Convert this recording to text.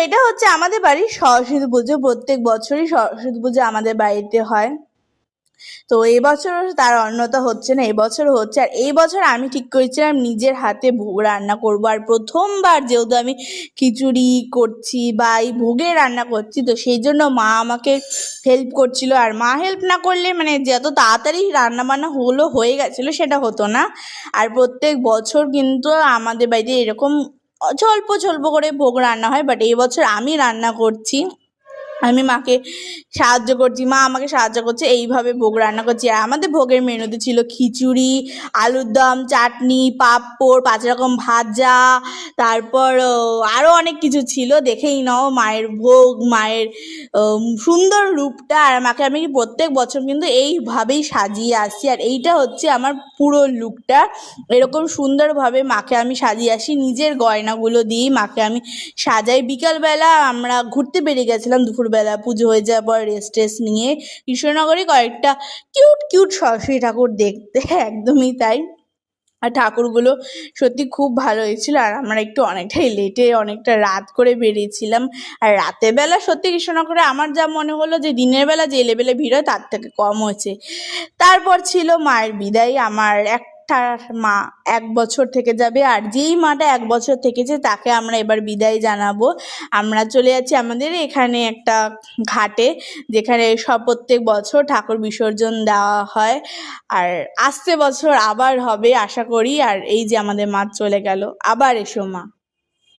এটা হচ্ছে আমাদের বাড়ির সরস্বতী পুজো। প্রত্যেক বছরই সরস্বতী পুজো আমাদের বাড়িতে হয়। তো এই বছর তার অন্যতা হচ্ছে না, এবছর হচ্ছে। আর এই বছর আমি ঠিক করেছিলাম নিজের হাতে ভোগ রান্না করব। আর প্রথমবার যেহেতু আমি খিচুড়ি করছি বা এই ভোগে রান্না করছি, তো সেই জন্য মা আমাকে হেল্প করছিল। আর মা হেল্প না করলে মানে যত তাড়াতাড়ি রান্না বান্না হয়ে গেছিলো সেটা হতো না। আর প্রত্যেক বছর কিন্তু আমাদের বাড়িতে এরকম স্বল্প স্বল্প করে ভোগ রান্না হয়, বাট এই বছর আমি রান্না করছি, আমি মাকে সাহায্য করছি, মা আমাকে সাহায্য করছে, এইভাবে ভোগ রান্না করছি। আর আমাদের ভোগের মেনুতে ছিল খিচুড়ি, আলুর দম, চাটনি, পাঁপড়, 5 রকম ভাজা, তারপর আরও অনেক কিছু ছিল। দেখেই নাও মায়ের ভোগ, মায়ের সুন্দর রূপটা। আর মাকে আমি প্রত্যেক বছর কিন্তু এইভাবেই সাজিয়ে আসছি। আর এইটা হচ্ছে আমার পুরো লুকটা, এরকম সুন্দরভাবে মাকে আমি সাজিয়ে আসি, নিজের গয়নাগুলো দিয়েই মাকে আমি সাজাই। বিকালবেলা আমরা ঘুরতে বেরিয়ে গেছিলাম, দুপুরবেলা পুজো হয়ে যাওয়ার পর রেস্ট নিয়ে কৃষ্ণনগরে কয়েকটা কিউট কিউট সরস্বতী ঠাকুর দেখতে, একদমই তাই। আর ঠাকুরগুলো সত্যি খুব ভালো হয়েছিল। আর আমরা একটু অনেকটা রাত করে বেরিয়েছিলাম। আর রাতের বেলা সত্যি কৃষ্ণনগরে আমার যা মনে হলো যে দিনের বেলা যে লেভেলে ভিড় হয় তার থেকে কম হয়েছে। তারপর ছিল মায়ের বিদায়। আমার একটা মা 1 বছর থেকে যাবে, আর যেই মাটা 1 বছর থেকেছে তাকে আমরা এবার বিদায় জানাবো। আমরা চলে যাচ্ছি আমাদের এখানে একটা ঘাটে, যেখানে প্রত্যেক বছর ঠাকুর বিসর্জন দেওয়া হয়। আর আসছে বছর আবার হবে আশা করি। আর এই যে আমাদের মা চলে গেল, আবার এসো মা।